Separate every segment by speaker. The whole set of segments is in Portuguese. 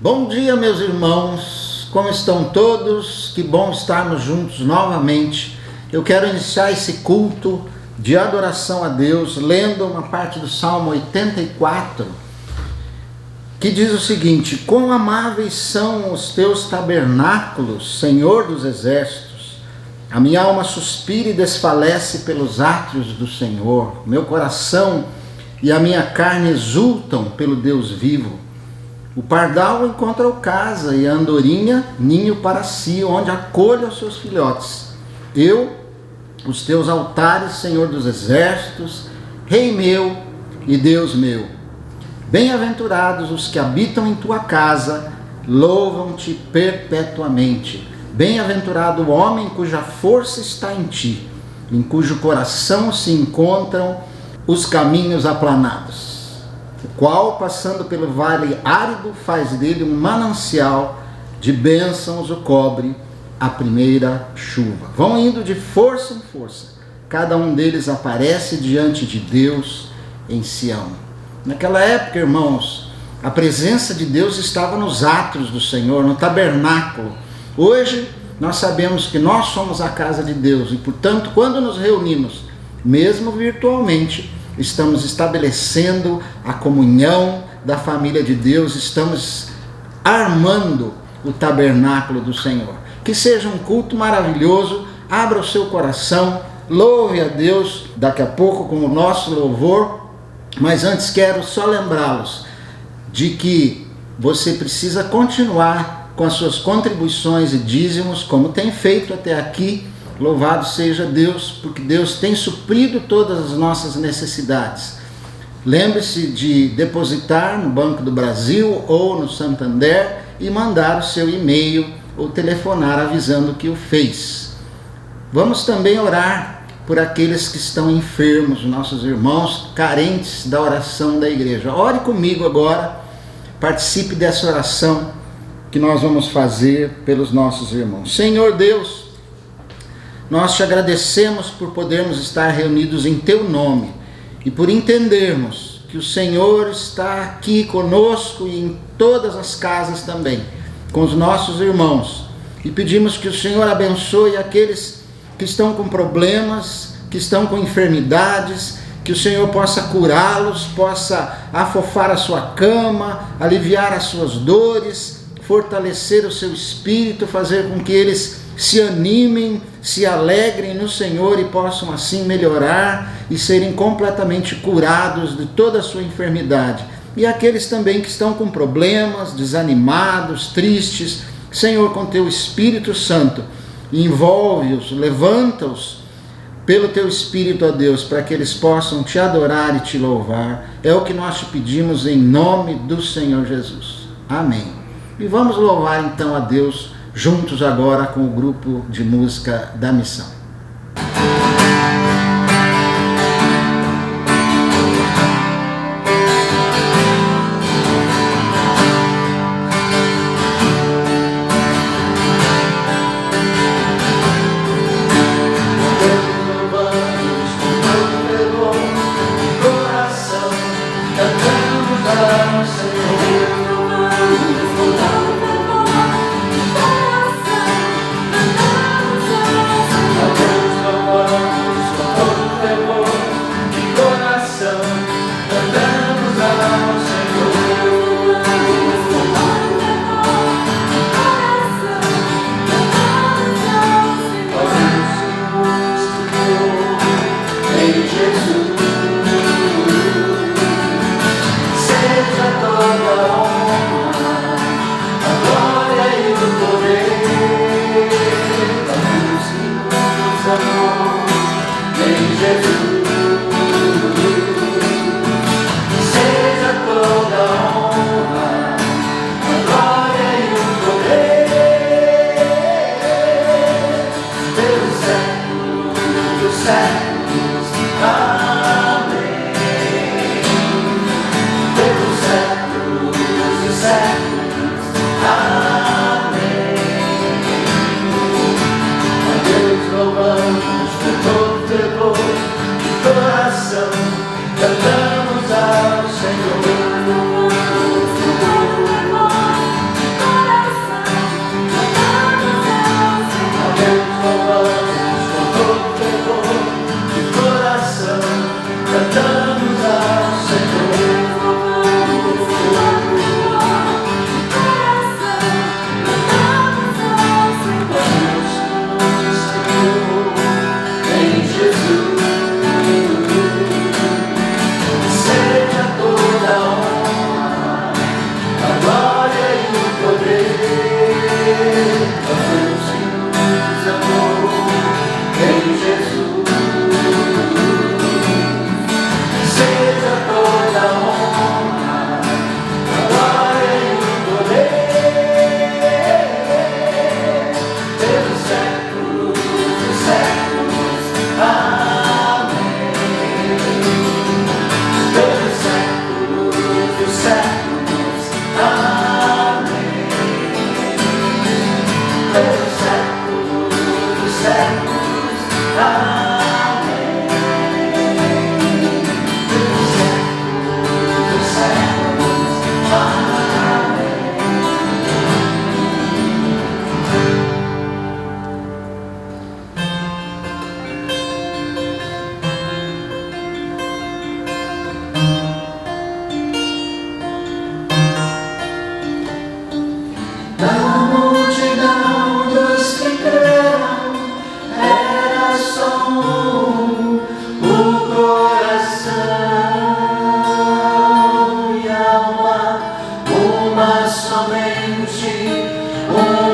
Speaker 1: Bom dia, meus irmãos, como estão todos? Que bom estarmos juntos novamente. Eu quero iniciar esse culto de adoração a Deus lendo uma parte do Salmo 84, que diz o seguinte: quão amáveis são os teus tabernáculos, Senhor dos exércitos. A minha alma suspira e desfalece pelos átrios do Senhor. Meu coração e a minha carne exultam pelo Deus vivo. O pardal encontrou casa e a andorinha ninho para si, onde acolhe os seus filhotes. Os teus altares, Senhor dos exércitos, Rei meu e Deus meu. Bem-aventurados os que habitam em tua casa, louvam-te perpetuamente. Bem-aventurado o homem cuja força está em ti, em cujo coração se encontram os caminhos aplanados, o qual, passando pelo vale árido, faz dele um manancial, de bênçãos o cobre a primeira chuva. Vão indo de força em força, cada um deles aparece diante de Deus em Sião. Naquela época, irmãos, a presença de Deus estava nos átrios do Senhor, no tabernáculo. Hoje, nós sabemos que nós somos a casa de Deus e, portanto, quando nos reunimos, mesmo virtualmente, estamos estabelecendo a comunhão da família de Deus, estamos armando o tabernáculo do Senhor. Que seja um culto maravilhoso, abra o seu coração, louve a Deus daqui a pouco com o nosso louvor, mas antes quero só lembrá-los de que você precisa continuar com as suas contribuições e dízimos, como tem feito até aqui. Louvado seja Deus, porque Deus tem suprido todas as nossas necessidades. Lembre-se de depositar no Banco do Brasil ou no Santander e mandar o seu e-mail ou telefonar avisando que o fez. Vamos também orar por aqueles que estão enfermos, nossos irmãos carentes da oração da igreja. Ore comigo agora, participe dessa oração que nós vamos fazer pelos nossos irmãos. Senhor Deus, nós te agradecemos por podermos estar reunidos em teu nome e por entendermos que o Senhor está aqui conosco e em todas as casas também, com os nossos irmãos. E pedimos que o Senhor abençoe aqueles que estão com problemas, que estão com enfermidades, que o Senhor possa curá-los, possa afofar a sua cama, aliviar as suas dores, fortalecer o seu espírito, fazer com que eles se animem, se alegrem no Senhor e possam assim melhorar e serem completamente curados de toda a sua enfermidade. E aqueles também que estão com problemas, desanimados, tristes, Senhor, com teu Espírito Santo, envolve-os, levanta-os pelo teu Espírito, ó Deus, para que eles possam te adorar e te louvar. É o que nós te pedimos em nome do Senhor Jesus. Amém. E vamos louvar então a Deus juntos agora com o grupo de música da missão.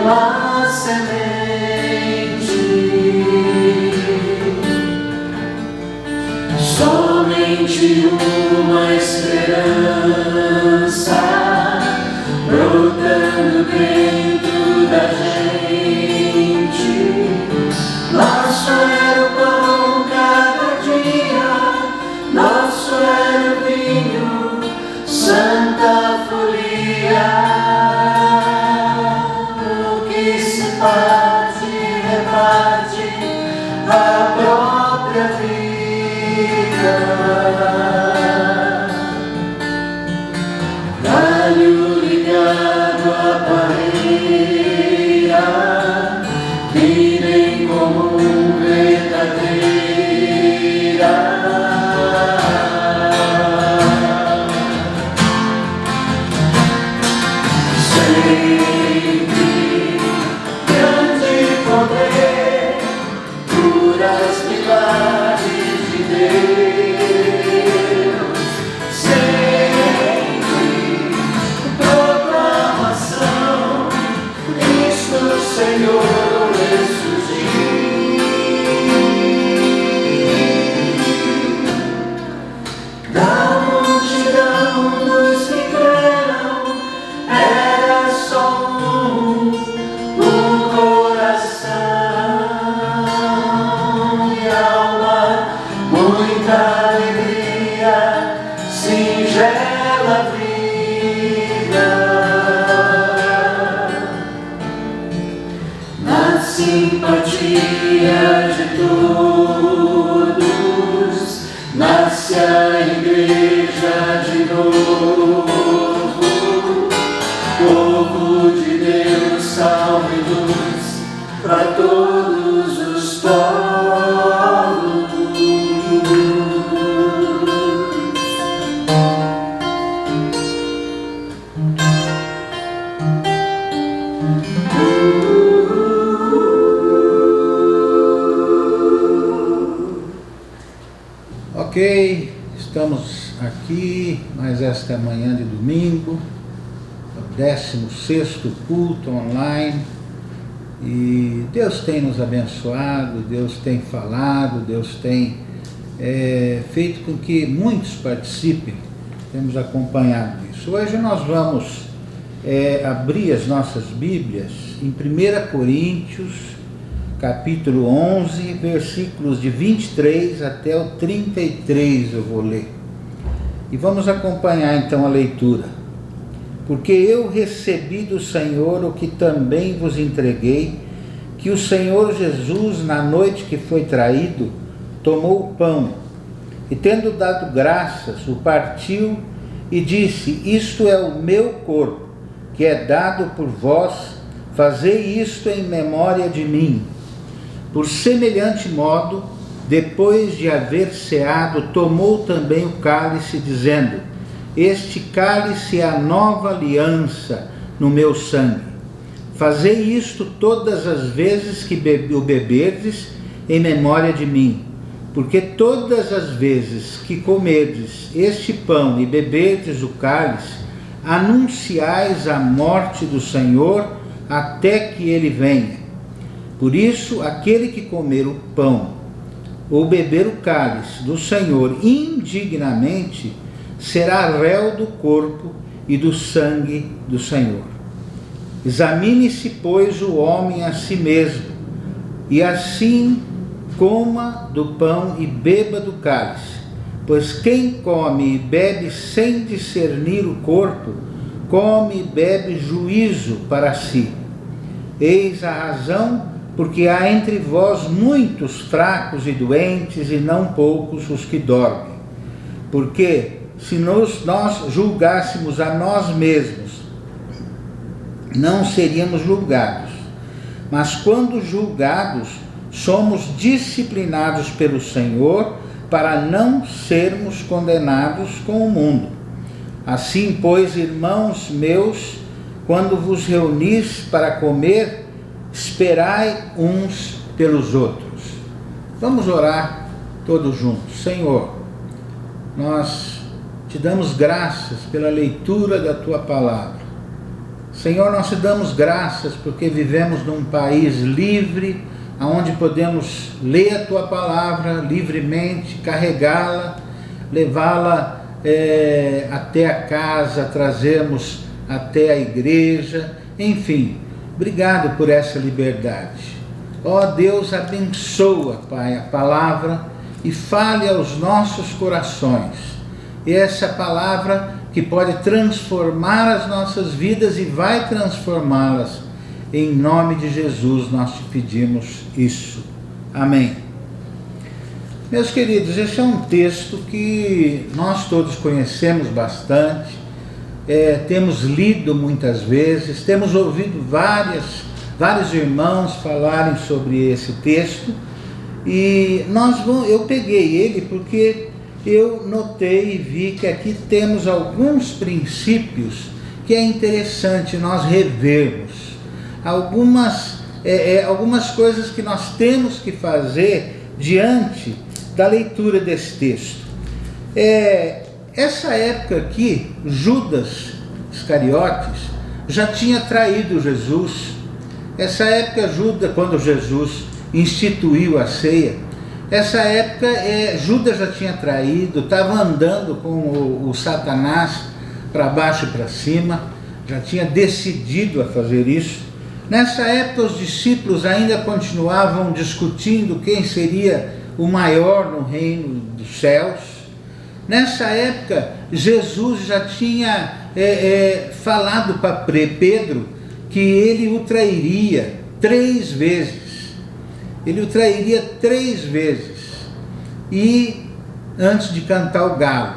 Speaker 2: uma semente, somente uma esperança brotando dentro da gente. Nosso era o pão cada dia, nosso era o vinho, santa folia. O que se parte, reparte a própria vida. Galho ligado à parreira, virem comum verdadeira. Sempre grande poder, curas, milagres de Deus. Sempre proclamação, Cristo Senhor ressurgiu. Da multidão dos que creram, era só um coração e alma, muita alegria, singela vida. Na simpatia de todos, nasce a igreja de novo. Povo de Deus, salve e luz para todos os povos.
Speaker 1: Ok, estamos aqui, mais esta manhã de domingo, o 16º culto online, e Deus tem nos abençoado, Deus tem falado, Deus tem feito com que muitos participem, temos acompanhado isso. Hoje nós vamos abrir as nossas Bíblias em 1 Coríntios, capítulo 11, versículos de 23 até o 33 eu vou ler. E vamos acompanhar então a leitura. Porque eu recebi do Senhor o que também vos entreguei, que o Senhor Jesus, na noite que foi traído, tomou o pão, e tendo dado graças, o partiu e disse: isto é o meu corpo, que é dado por vós, fazei isto em memória de mim. Por semelhante modo, depois de haver ceado, tomou também o cálice, dizendo: este cálice é a nova aliança no meu sangue. Fazei isto todas as vezes que o beberdes, em memória de mim. Porque todas as vezes que comerdes este pão e beberdes o cálice, anunciais a morte do Senhor até que ele venha. Por isso, aquele que comer o pão ou beber o cálice do Senhor indignamente, será réu do corpo e do sangue do Senhor. Examine-se, pois, o homem a si mesmo, e assim coma do pão e beba do cálice. Pois quem come e bebe sem discernir o corpo, come e bebe juízo para si. Eis a razão, porque há entre vós muitos fracos e doentes, e não poucos os que dormem. Porque se nós julgássemos a nós mesmos, não seríamos julgados. Mas quando julgados, somos disciplinados pelo Senhor, para não sermos condenados com o mundo. Assim, pois, irmãos meus, quando vos reunis para comer, esperai uns pelos outros. Vamos orar todos juntos. Senhor, nós te damos graças pela leitura da tua palavra. Senhor, nós te damos graças porque vivemos num país livre, onde podemos ler a tua palavra livremente, carregá-la, levá-la até a casa, trazermos até a igreja, enfim, obrigado por essa liberdade. Ó Deus, abençoa, Pai, a palavra e fale aos nossos corações. E essa palavra que pode transformar as nossas vidas e vai transformá-las. Em nome de Jesus nós te pedimos isso. Amém. Meus queridos, esse é um texto que nós todos conhecemos bastante, temos lido muitas vezes, temos ouvido vários irmãos falarem sobre esse texto, e eu peguei ele porque eu notei e vi que aqui temos alguns princípios que é interessante nós revermos, algumas coisas que nós temos que fazer diante da leitura desse texto. Essa época aqui, Judas Iscariotes já tinha traído Jesus. Essa época, quando Jesus instituiu a ceia, essa época Judas já tinha traído, estava andando com o Satanás para baixo e para cima, já tinha decidido a fazer isso. Nessa época os discípulos ainda continuavam discutindo quem seria o maior no reino dos céus. Nessa época Jesus já tinha falado para Pedro que ele o trairia 3 vezes. Ele o trairia 3 vezes, e antes de cantar o galo.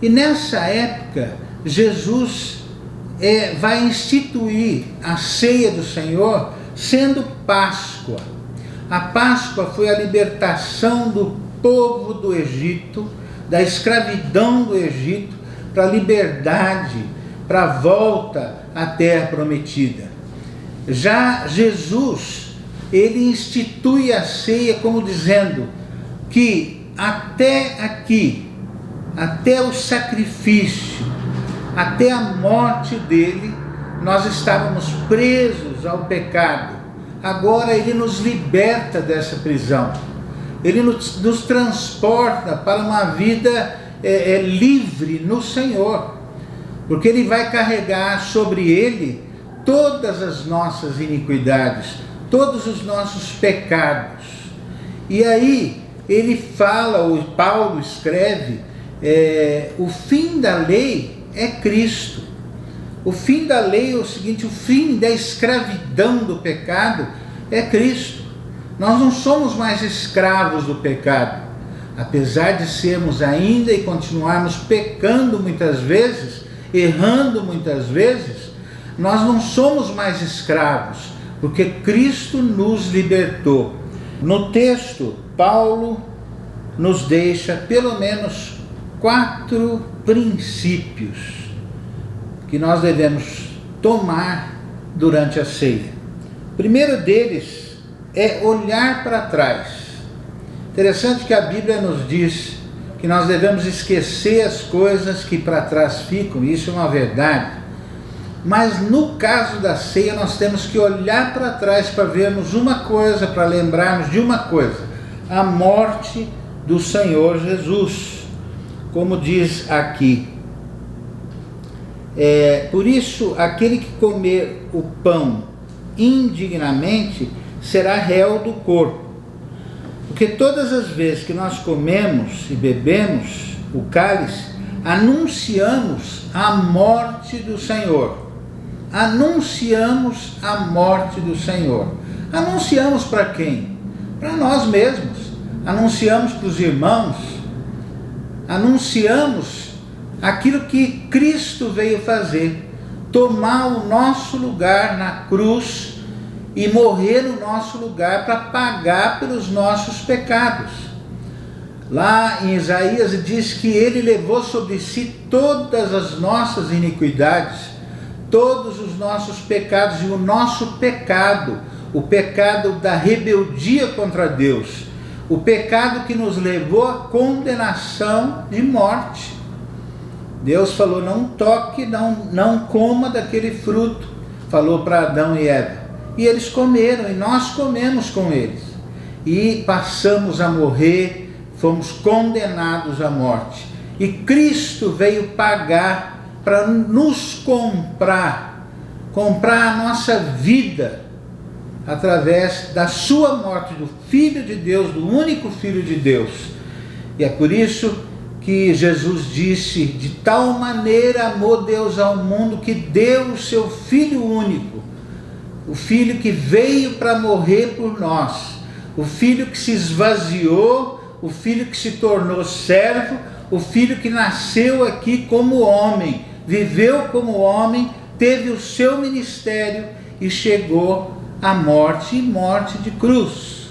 Speaker 1: E nessa época, Jesus vai instituir a ceia do Senhor sendo Páscoa. A Páscoa foi a libertação do povo do Egito, da escravidão do Egito, para a liberdade, para a volta à terra prometida. Já Jesus, ele institui a ceia como dizendo que até aqui, até o sacrifício, até a morte dele, nós estávamos presos ao pecado. Agora ele nos liberta dessa prisão. Ele nos transporta para uma vida livre no Senhor, porque ele vai carregar sobre ele todas as nossas iniquidades, todos os nossos pecados. E aí ele fala, o Paulo escreve, o fim da lei é Cristo. O fim da lei é o seguinte: o fim da escravidão do pecado é Cristo. Nós não somos mais escravos do pecado, apesar de sermos ainda e continuarmos pecando muitas vezes, errando muitas vezes, nós não somos mais escravos, porque Cristo nos libertou. No texto, Paulo nos deixa pelo menos 4 princípios que nós devemos tomar durante a ceia. O primeiro deles é olhar para trás. Interessante que a Bíblia nos diz que nós devemos esquecer as coisas que para trás ficam, isso é uma verdade. Mas no caso da ceia nós temos que olhar para trás para vermos uma coisa, para lembrarmos de uma coisa: a morte do Senhor Jesus, como diz aqui. Por isso, aquele que comer o pão indignamente será réu do corpo. Porque todas as vezes que nós comemos e bebemos o cálice, anunciamos a morte do Senhor. Anunciamos a morte do Senhor. Anunciamos para quem? Para nós mesmos. Anunciamos para os irmãos. Anunciamos aquilo que Cristo veio fazer: tomar o nosso lugar na cruz e morrer no nosso lugar para pagar pelos nossos pecados. Lá em Isaías diz que ele levou sobre si todas as nossas iniquidades, todos os nossos pecados, e o nosso pecado, o pecado da rebeldia contra Deus, o pecado que nos levou à condenação de morte. Deus falou: não toque, não coma daquele fruto,
Speaker 3: falou para Adão e Eva. E eles comeram, e nós comemos com eles. E passamos a morrer, fomos condenados à morte. E Cristo veio pagar para nos comprar a nossa vida, através da sua morte, do Filho de Deus, do único Filho de Deus. E é por isso que Jesus disse: de tal maneira amou Deus ao mundo, que deu o seu Filho único, o Filho que veio para morrer por nós, o Filho que se esvaziou, o Filho que se tornou servo, o Filho que nasceu aqui como homem, viveu como homem, teve o seu ministério e chegou à morte, e morte de cruz.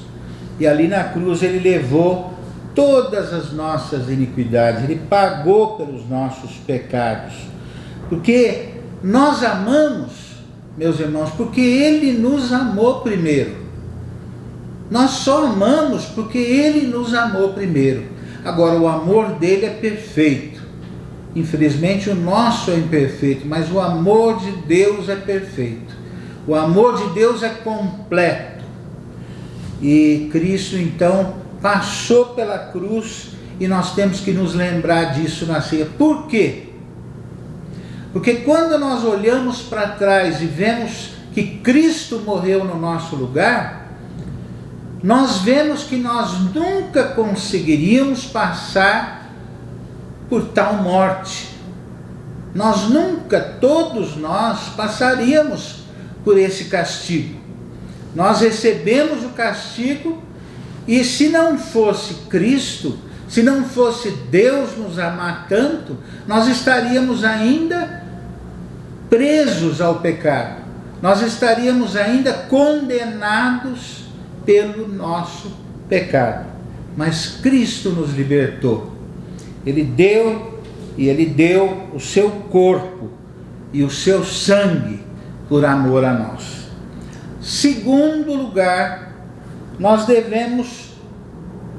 Speaker 3: E ali na cruz ele levou todas as nossas iniquidades, ele pagou pelos nossos pecados, porque nós amamos, meus irmãos, porque ele nos amou primeiro. Nós só amamos porque ele nos amou primeiro. Agora, o amor dele é perfeito. Infelizmente o nosso é imperfeito, mas o amor de Deus é perfeito. O amor de Deus é completo. E Cristo então passou pela cruz, e nós temos que nos lembrar disso na ceia. Por quê? Porque quando nós olhamos para trás e vemos que Cristo morreu no nosso lugar, nós vemos que nós nunca conseguiríamos passar por tal morte. Nós nunca, todos nós, passaríamos por esse castigo. Nós recebemos o castigo, e se não fosse Cristo, se não fosse Deus nos amar tanto, nós estaríamos ainda presos ao pecado. Nós estaríamos ainda condenados pelo nosso pecado. Mas Cristo nos libertou. Ele deu o seu corpo e o seu sangue por amor a nós. Segundo lugar, nós devemos,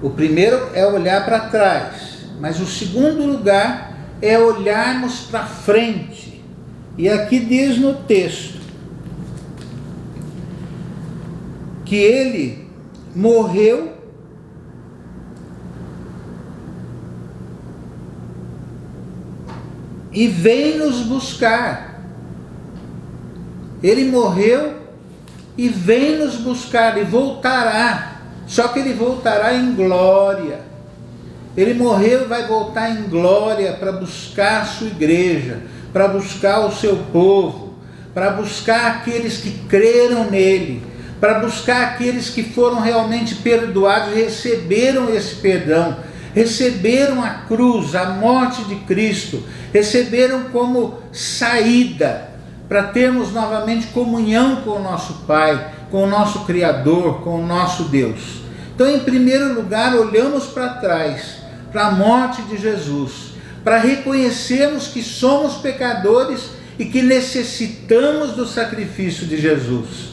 Speaker 3: o primeiro é olhar para trás, mas o segundo lugar é olharmos para frente. E aqui diz no texto que ele morreu e veio nos buscar. Ele morreu e vem nos buscar, e voltará. Só que ele voltará em glória. Ele morreu e vai voltar em glória para buscar a sua igreja, para buscar o seu povo, para buscar aqueles que creram nele, para buscar aqueles que foram realmente perdoados e receberam esse perdão, receberam a cruz, a morte de Cristo, receberam como saída para termos novamente comunhão com o nosso Pai, com o nosso Criador, com o nosso Deus. Então, em primeiro lugar, olhamos para trás, para a morte de Jesus, para reconhecermos que somos pecadores e que necessitamos do sacrifício de Jesus.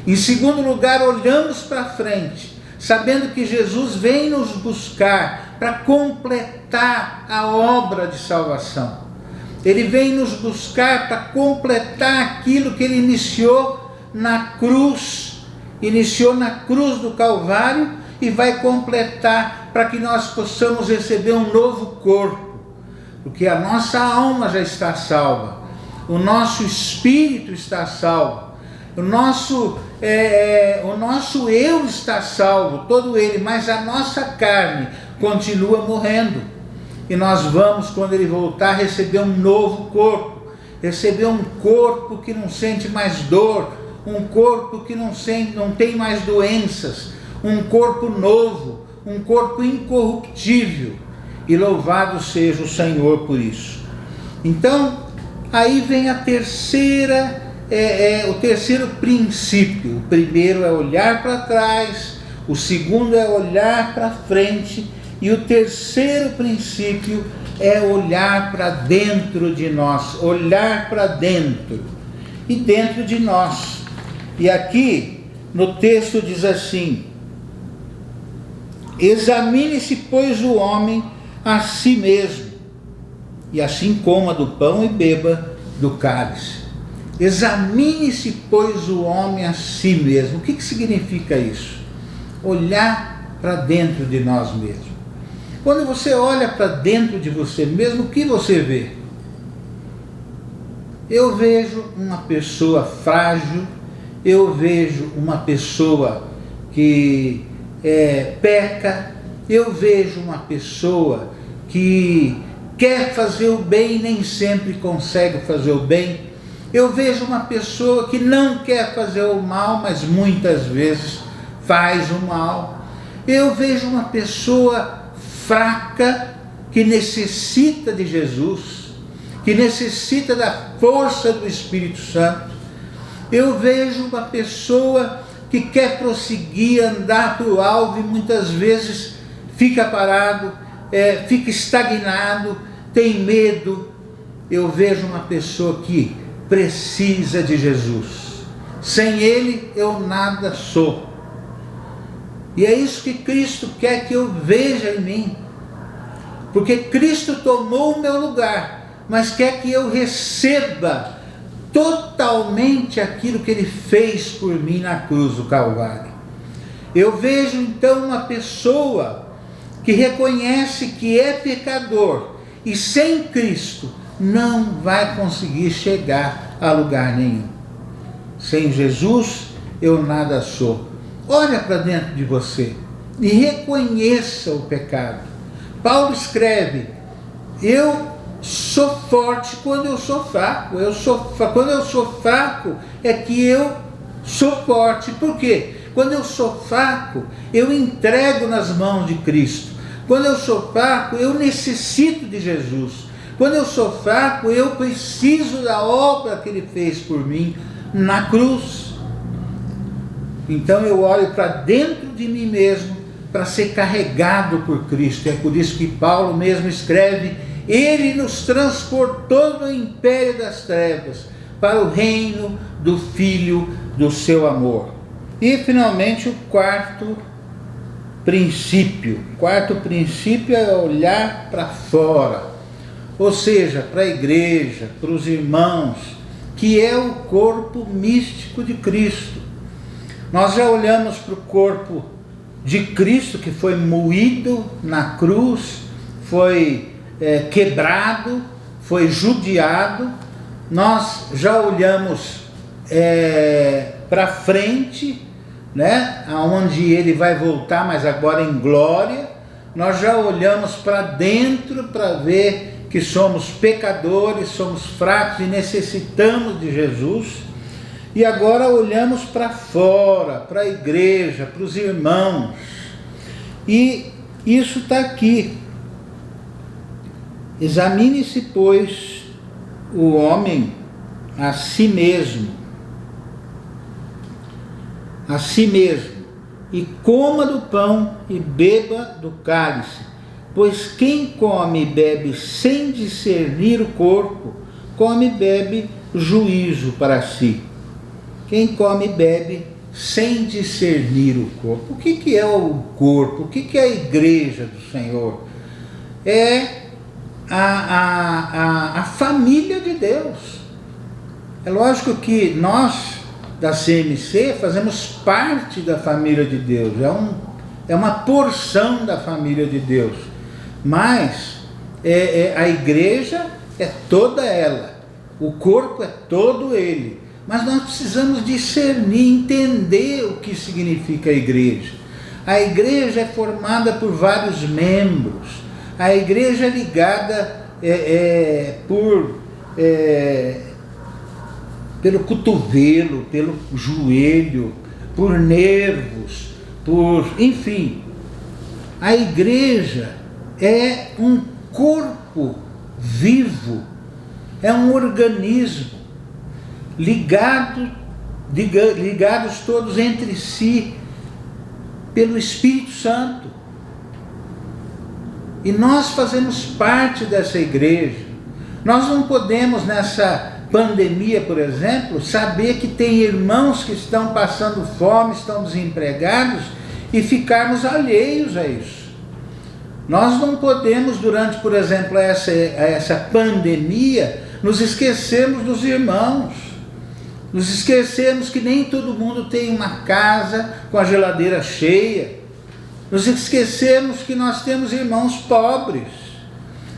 Speaker 3: Em segundo lugar, olhamos para frente, sabendo que Jesus vem nos buscar para completar a obra de salvação. Ele vem nos buscar para completar aquilo que ele iniciou na cruz do Calvário, e vai completar para que nós possamos receber um novo corpo, porque a nossa alma já está salva, o nosso espírito está salvo, o nosso eu está salvo, todo ele, mas a nossa carne continua morrendo. E nós vamos, quando ele voltar, receber um novo corpo, receber um corpo que não sente mais dor, um corpo que não tem mais doenças, um corpo novo, um corpo incorruptível. E louvado seja o Senhor por isso. Então, aí vem o terceiro princípio. O primeiro é olhar para trás, o segundo é olhar para frente, e o terceiro princípio é olhar para dentro de nós, olhar para dentro, e dentro de nós. E aqui no texto diz assim: examine-se, pois, o homem a si mesmo, e assim coma do pão e beba do cálice. Examine-se, pois, o homem a si mesmo. O que significa isso? Olhar para dentro de nós mesmos. Quando você olha para dentro de você mesmo, o que você vê? Eu vejo uma pessoa frágil, eu vejo uma pessoa que peca, eu vejo uma pessoa que quer fazer o bem e nem sempre consegue fazer o bem. Eu vejo uma pessoa que não quer fazer o mal, mas muitas vezes faz o mal. Eu vejo uma pessoa fraca que necessita de Jesus, que necessita da força do Espírito Santo. Eu vejo uma pessoa que quer prosseguir, andar para o alvo e muitas vezes fica parado, fica estagnado, tem medo. Eu vejo uma pessoa que precisa de Jesus. Sem Ele eu nada sou. E é isso que Cristo quer que eu veja em mim. Porque Cristo tomou o meu lugar, mas quer que eu receba totalmente aquilo que Ele fez por mim na cruz do Calvário. Eu vejo então uma pessoa que reconhece que é pecador e sem Cristo não vai conseguir chegar a lugar nenhum. Sem Jesus eu nada sou. Olha para dentro de você e reconheça o pecado. Paulo escreve: eu sou forte quando eu sou fraco. Quando eu sou fraco é que eu sou forte. Por quê? Quando eu sou fraco, eu entrego nas mãos de Cristo. Quando eu sou fraco, eu necessito de Jesus. Quando eu sou fraco, eu preciso da obra que Ele fez por mim na cruz. Então eu olho para dentro de mim mesmo para ser carregado por Cristo. É por isso que Paulo mesmo escreve: Ele nos transportou do império das trevas para o reino do Filho do seu amor. E finalmente o quarto princípio. O quarto princípio é olhar para fora. Ou seja, para a igreja, para os irmãos, que é o corpo místico de Cristo. Nós já olhamos para o corpo de Cristo, que foi moído na cruz, foi quebrado, foi judiado. Nós já olhamos para frente, né, aonde Ele vai voltar, mas agora em glória. Nós já olhamos para dentro para ver que somos pecadores, somos fracos e necessitamos de Jesus. E agora olhamos para fora, para a igreja, para os irmãos. E isso está aqui. Examine-se, pois, o homem a si mesmo. A si mesmo. E coma do pão e beba do cálice. Pois quem come e bebe sem discernir o corpo, come e bebe juízo para si. Quem come e bebe sem discernir o corpo. O que é o corpo? O que é a igreja do Senhor? É a família de Deus. É lógico que nós, da CMC, fazemos parte da família de Deus. É uma porção da família de Deus. Mas a igreja é toda ela, o corpo é todo ele. Mas nós precisamos discernir, entender o que significa a igreja. A igreja é formada por vários membros. A igreja é ligada pelo cotovelo, pelo joelho, por nervos, enfim. A igreja é um corpo vivo, é um organismo, ligados todos entre si pelo Espírito Santo. E nós fazemos parte dessa igreja. Nós não podemos, nessa pandemia, por exemplo, saber que tem irmãos que estão passando fome, estão desempregados e ficarmos alheios a isso. Nós não podemos, durante, por exemplo, essa pandemia, nos esquecermos dos irmãos. Nos esquecemos que nem todo mundo tem uma casa com a geladeira cheia. Nos esquecemos que nós temos irmãos pobres.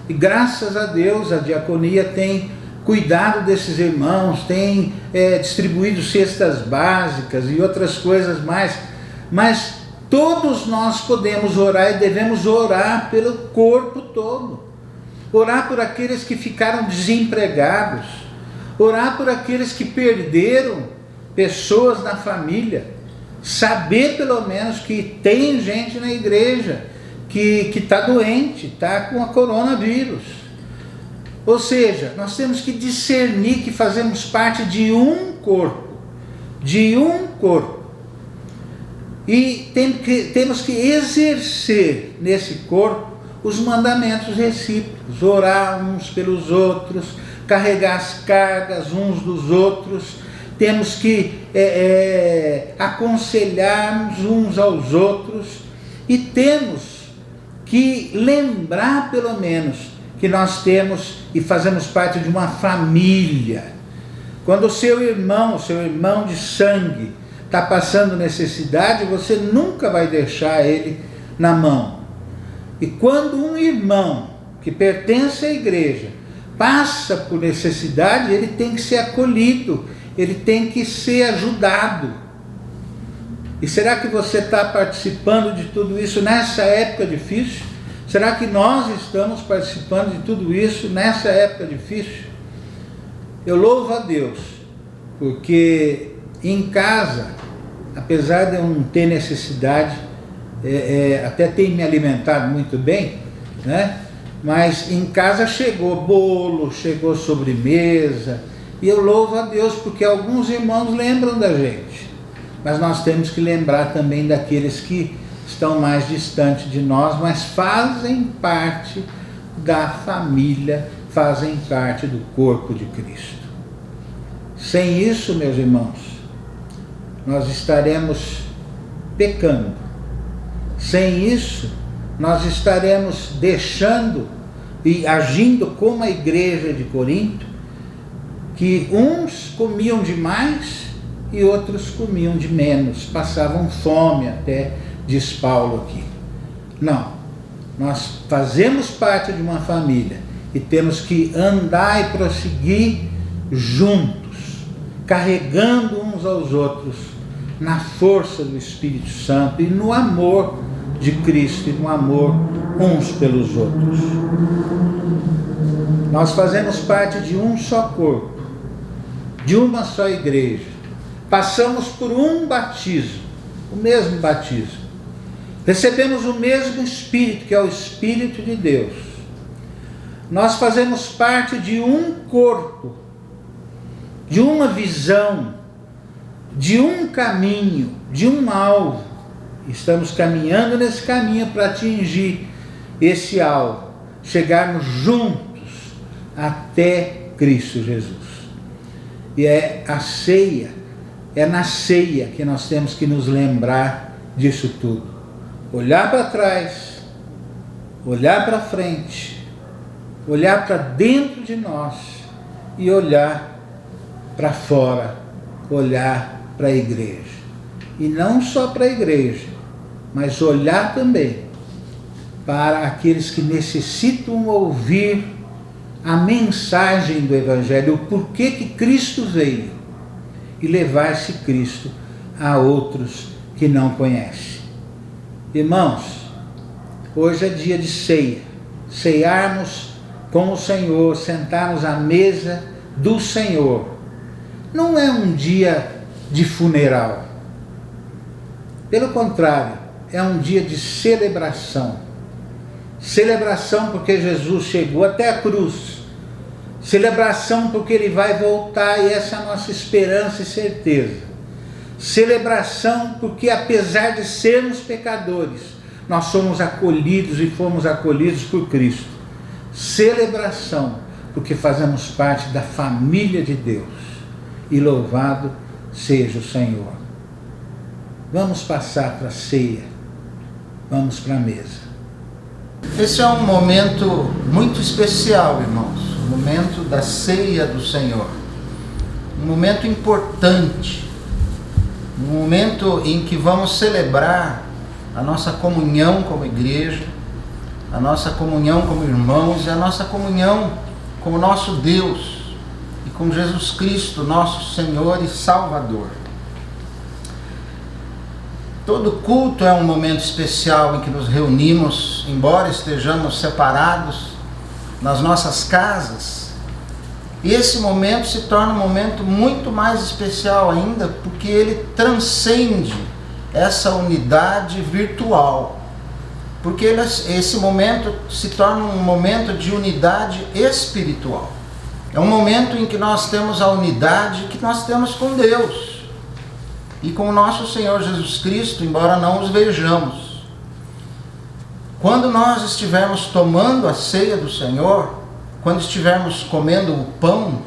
Speaker 3: E graças a Deus a diaconia tem cuidado desses irmãos, tem distribuído cestas básicas e outras coisas mais. Mas todos nós podemos orar e devemos orar pelo corpo todo. Orar por aqueles que ficaram desempregados. Orar por aqueles que perderam pessoas na família. Saber pelo menos que tem gente na igreja que está doente, está com a coronavírus. Ou seja, nós temos que discernir que fazemos parte de um corpo. De um corpo. E temos que exercer nesse corpo os mandamentos recíprocos. Orar uns pelos outros, carregar as cargas uns dos outros, temos que aconselharmos uns aos outros e temos que lembrar pelo menos que nós temos e fazemos parte de uma família. Quando o seu irmão de sangue está passando necessidade, você nunca vai deixar ele na mão. E quando um irmão que pertence à igreja passa por necessidade, ele tem que ser acolhido, ele tem que ser ajudado. E será que você está participando de tudo isso nessa época difícil? Será que nós estamos participando de tudo isso nessa época difícil? Eu louvo a Deus, porque em casa, apesar de eu não ter necessidade, até tenho me alimentado muito bem, né? Mas em casa chegou bolo, chegou sobremesa, e eu louvo a Deus porque alguns irmãos lembram da gente, mas nós temos que lembrar também daqueles que estão mais distantes de nós, mas fazem parte da família, fazem parte do corpo de Cristo. Sem isso, meus irmãos, nós estaremos pecando. Sem isso, nós estaremos deixando e agindo como a igreja de Corinto, que uns comiam demais e outros comiam de menos, passavam fome até, diz Paulo aqui. Não, nós fazemos parte de uma família e temos que andar e prosseguir juntos, carregando uns aos outros, na força do Espírito Santo e no amor de Cristo e no amor uns pelos outros. Nós fazemos parte de um só corpo, de uma só igreja. Passamos por um batismo, o mesmo batismo. Recebemos o mesmo Espírito, que é o Espírito de Deus. Nós fazemos parte de um corpo, de uma visão, de um caminho, de um alvo. Estamos caminhando nesse caminho para atingir esse alvo, chegarmos juntos até Cristo Jesus. E é na ceia que nós temos que nos lembrar disso tudo. Olhar para trás, olhar para frente, olhar para dentro de nós e olhar para fora, olhar para a igreja. E não só para a igreja, mas olhar também para aqueles que necessitam ouvir a mensagem do Evangelho, o porquê que Cristo veio, e levar esse Cristo a outros que não conhecem. Irmãos, hoje é dia de ceia, ceiarmos com o Senhor, sentarmos à mesa do Senhor. Não é um dia de funeral, pelo contrário, é um dia de celebração. Celebração porque Jesus chegou até a cruz. Celebração porque Ele vai voltar e essa é a nossa esperança e certeza. Celebração porque apesar de sermos pecadores, nós somos acolhidos e fomos acolhidos por Cristo. Celebração porque fazemos parte da família de Deus. E louvado seja o Senhor. Vamos passar para a ceia. Vamos para a mesa.
Speaker 1: Esse é um momento muito especial, irmãos, o momento da ceia do Senhor. um momento importante, um momento em que vamos celebrar a nossa comunhão como igreja, a nossa comunhão como irmãos e a nossa comunhão com o nosso Deus e com Jesus Cristo, nosso Senhor e Salvador. Todo culto é um momento especial em que nos reunimos, embora estejamos separados nas nossas casas. E esse momento se torna um momento muito mais especial ainda, porque ele transcende essa unidade virtual. Porque esse momento se torna um momento de unidade espiritual. É um momento em que nós temos a unidade que nós temos com Deus e com o nosso Senhor Jesus Cristo, embora não os vejamos. Quando nós estivermos tomando a ceia do Senhor, quando estivermos comendo o pão,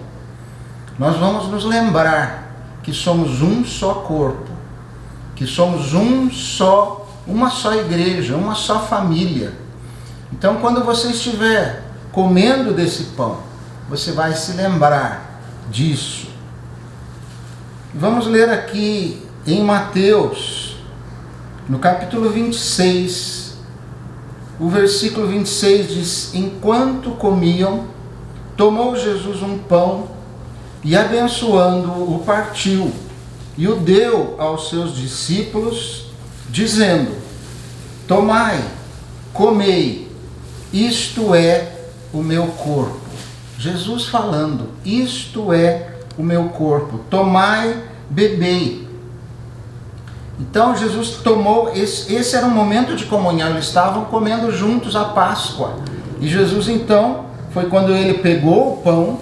Speaker 1: nós vamos nos lembrar que somos um só corpo, que somos uma só igreja, uma só família. Então, quando você estiver comendo desse pão, você vai se lembrar disso. Vamos ler aqui em Mateus, no capítulo 26, o versículo 26 diz: enquanto comiam, tomou Jesus um pão e, abençoando-o, o partiu e o deu aos seus discípulos, dizendo: tomai, comei, isto é o meu corpo. Jesus falando: isto é o meu corpo, tomai, bebei. Então Jesus tomou, esse era um momento de comunhão, eles estavam comendo juntos a Páscoa. E Jesus então, foi quando ele pegou o pão,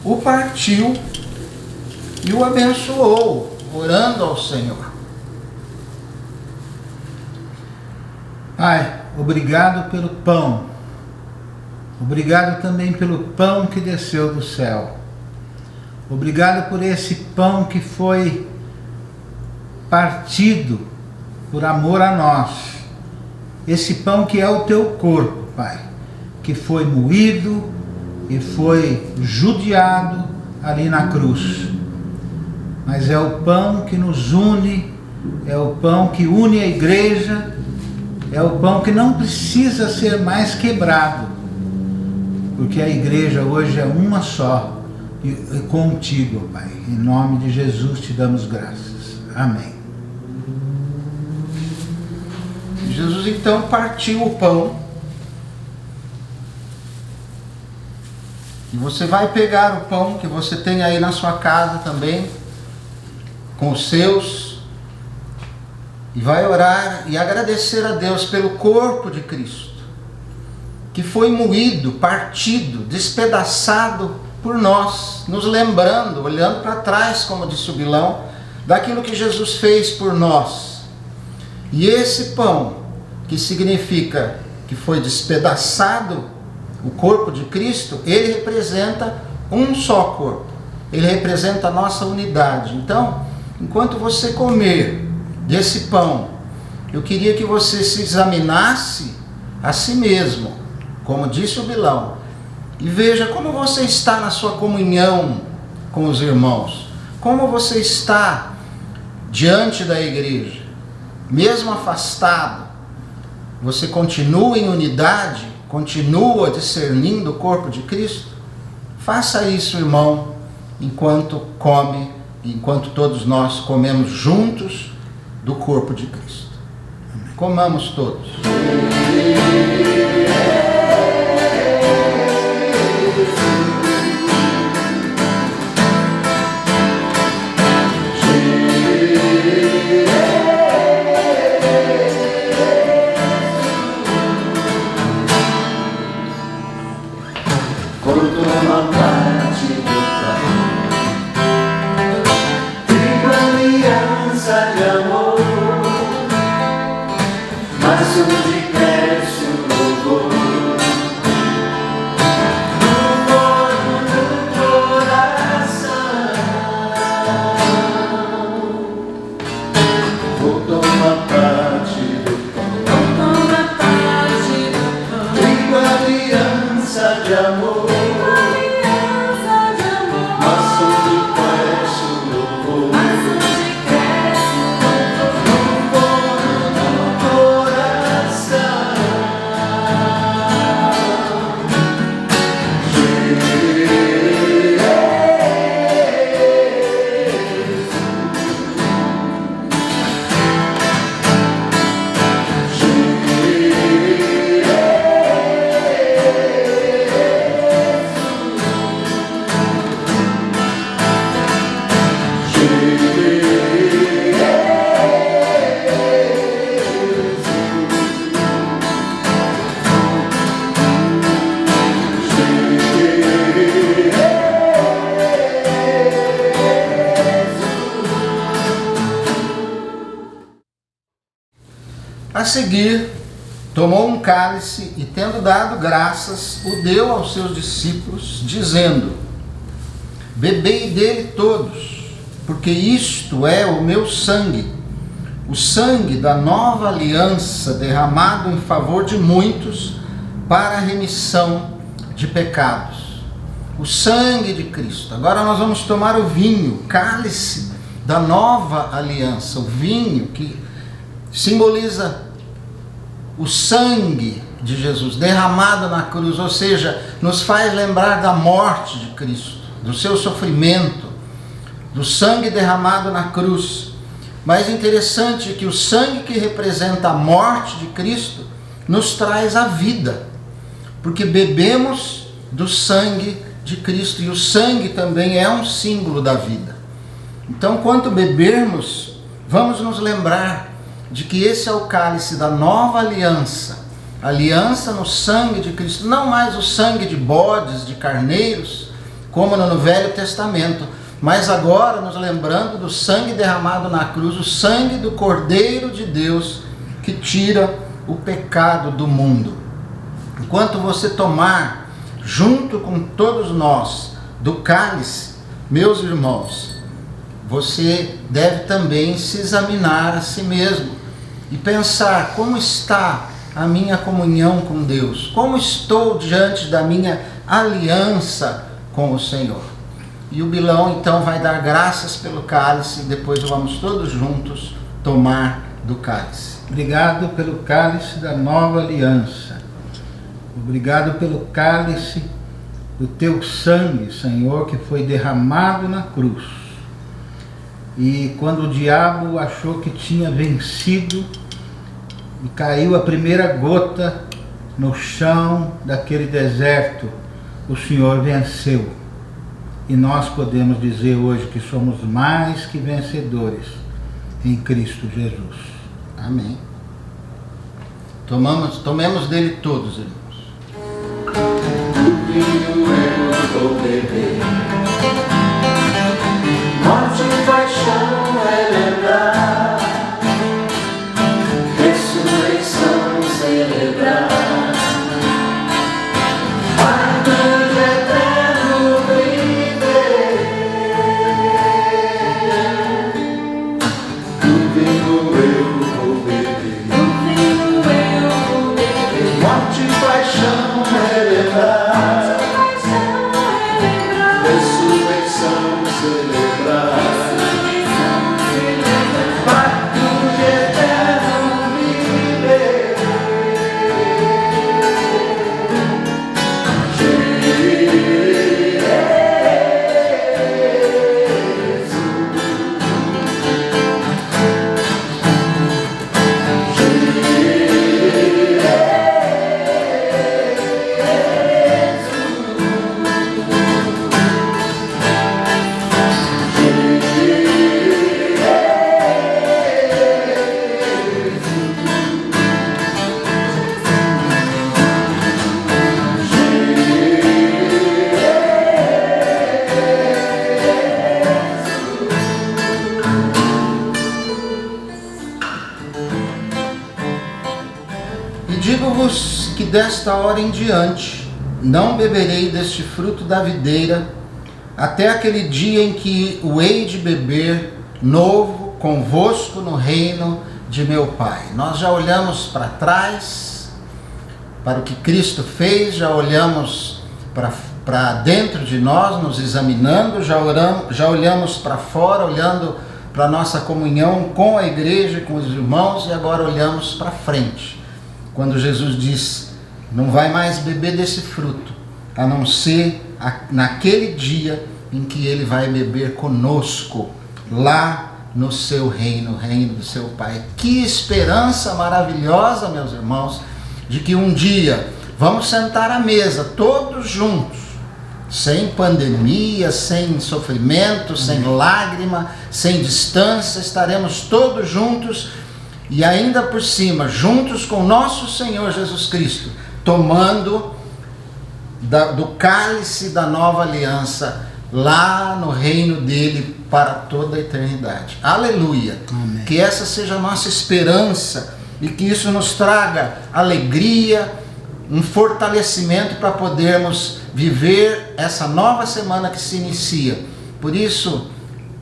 Speaker 1: o partiu e o abençoou, orando ao Senhor.
Speaker 3: Pai, obrigado pelo pão. Obrigado também pelo pão que desceu do céu. Obrigado por esse pão que foi partido por amor a nós. Esse pão que é o teu corpo, Pai, que foi moído e foi judiado ali na cruz. Mas é o pão que nos une, é o pão que une a igreja, é o pão que não precisa ser mais quebrado, porque a igreja hoje é uma só e contigo, Pai. Em nome de Jesus te damos graças. Amém.
Speaker 1: Jesus então partiu o pão. E você vai pegar o pão que você tem aí na sua casa também, com os seus, e vai orar e agradecer a Deus pelo corpo de Cristo, que foi moído, partido, despedaçado por nós, nos lembrando, olhando para trás, como disse o Bilão, daquilo que Jesus fez por nós. E esse pão, que significa que foi despedaçado, o corpo de Cristo, ele representa um só corpo, ele representa a nossa unidade. Então, enquanto você comer desse pão, eu queria que você se examinasse a si mesmo, como disse o Bilão, e veja como você está na sua comunhão com os irmãos, como você está diante da igreja, mesmo afastado, você continua em unidade, continua discernindo o corpo de Cristo? Faça isso, irmão, enquanto come, enquanto todos nós comemos juntos do corpo de Cristo. Comamos todos.
Speaker 2: Mas onde cresce o louvor
Speaker 1: A seguir, tomou um cálice e, tendo dado graças, o deu aos seus discípulos, dizendo: bebei dele todos, porque isto é o meu sangue, o sangue da nova aliança, derramado em favor de muitos para a remissão de pecados. O sangue de Cristo. Agora nós vamos tomar o vinho, o cálice da nova aliança, o vinho que simboliza o sangue de Jesus derramado na cruz, ou seja, nos faz lembrar da morte de Cristo, do seu sofrimento, do sangue derramado na cruz. Mas interessante é que o sangue que representa a morte de Cristo nos traz a vida, porque bebemos do sangue de Cristo, e o sangue também é um símbolo da vida. Então, quando bebermos, vamos nos lembrar de que esse é o cálice da nova aliança, aliança no sangue de Cristo, não mais o sangue de bodes, de carneiros, como no Velho Testamento, mas agora nos lembrando do sangue derramado na cruz, o sangue do Cordeiro de Deus que tira o pecado do mundo. Enquanto você tomar, junto com todos nós, do cálice, meus irmãos, você deve também se examinar a si mesmo e pensar: como está a minha comunhão com Deus? Como estou diante da minha aliança com o Senhor? E o Bilão então vai dar graças pelo cálice e depois vamos todos juntos tomar do cálice.
Speaker 3: Obrigado pelo cálice da nova aliança. Obrigado pelo cálice do teu sangue, Senhor, que foi derramado na cruz. E quando o diabo achou que tinha vencido e caiu a primeira gota no chão daquele deserto, o Senhor venceu. E nós podemos dizer hoje que somos mais que vencedores em Cristo Jesus.
Speaker 1: Amém. Tomemos dele todos, irmãos.
Speaker 2: Vinho eu vou beber, morte e paixão é lembrar, ressurreição celebrar, pacto de eterno viver. Do vinho eu vou beber, morte e paixão é lembrar, celebrar, pacto de eterno viver.
Speaker 1: Digo-vos que desta hora em diante não beberei deste fruto da videira até aquele dia em que o hei de beber novo convosco no reino de meu Pai. Nós já olhamos para trás, para o que Cristo fez, já olhamos para dentro de nós, nos examinando, já olhamos para fora, olhando para a nossa comunhão com a igreja, com os irmãos, e agora olhamos para frente. Quando Jesus diz: não vai mais beber desse fruto, a não ser naquele dia em que ele vai beber conosco, lá no seu reino, o reino do seu Pai. Que esperança maravilhosa, meus irmãos, de que um dia vamos sentar à mesa, todos juntos, sem pandemia, sem sofrimento, sem lágrima, sem distância, estaremos todos juntos. E ainda por cima, juntos com nosso Senhor Jesus Cristo, tomando do cálice da nova aliança, lá no reino dele para toda a eternidade. Aleluia!
Speaker 3: Amém.
Speaker 1: Que essa seja a nossa esperança e que isso nos traga alegria, um fortalecimento para podermos viver essa nova semana que se inicia. Por isso,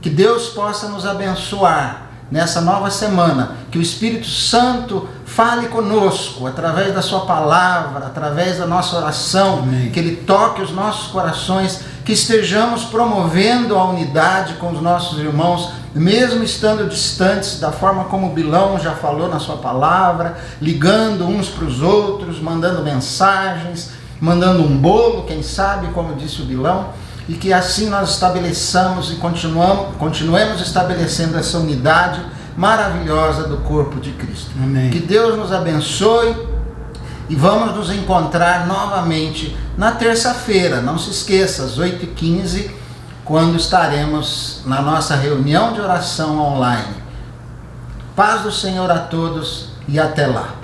Speaker 1: que Deus possa nos abençoar nessa nova semana, que o Espírito Santo fale conosco através da sua palavra, através da nossa oração. Amém. Que Ele toque os nossos corações, que estejamos promovendo a unidade com os nossos irmãos, mesmo estando distantes, da forma como o Bilão já falou na sua palavra, ligando uns para os outros, mandando mensagens, mandando um bolo, quem sabe, como disse o Bilão, e que assim nós estabeleçamos e continuemos estabelecendo essa unidade maravilhosa do corpo de Cristo.
Speaker 3: Amém.
Speaker 1: Que Deus nos abençoe e vamos nos encontrar novamente na terça-feira. Não se esqueça, às 8h15, quando estaremos na nossa reunião de oração online. Paz do Senhor a todos e até lá.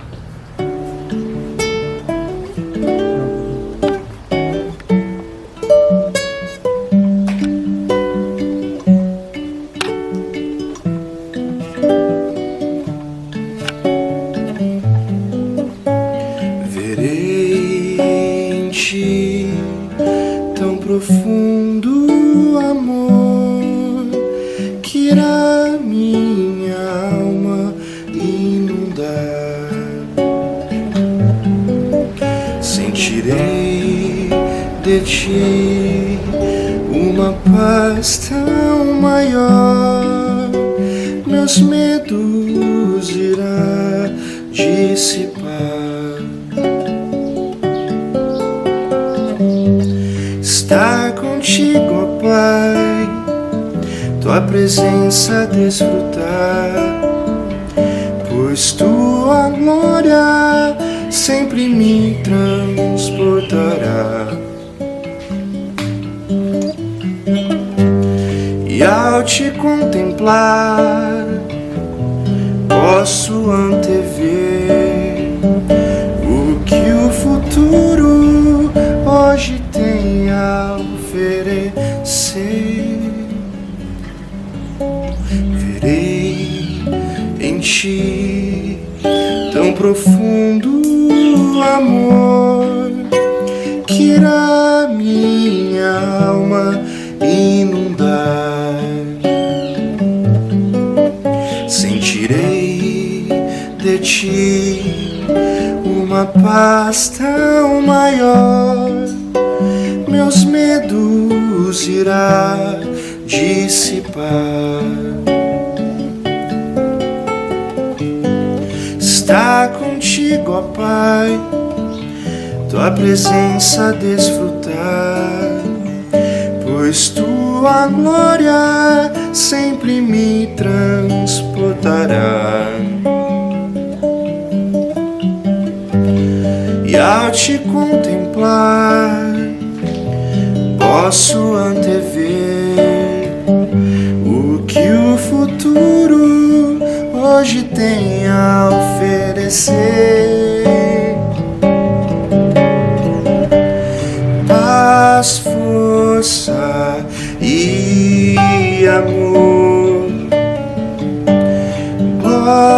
Speaker 2: Tão profundo amor que irá minha alma inundar. Sentirei de ti uma paz tão maior, meus medos irá dissipar. Estar contigo, ó Pai, tua presença desfrutar, pois tua glória sempre me transportará. E ao te contemplar, posso antever o que o futuro hoje tem a oferecer. Verei em ti tão profundo amor que irá minha alma inundar. Sentirei de ti uma paz tão maior, meus medos irá dissipar. Estar contigo, ó Pai, tua presença desfrutar, pois tua glória sempre me transportará. E ao te contemplar, posso antever o que o futuro hoje tem a oferecer. Paz, força e amor, glória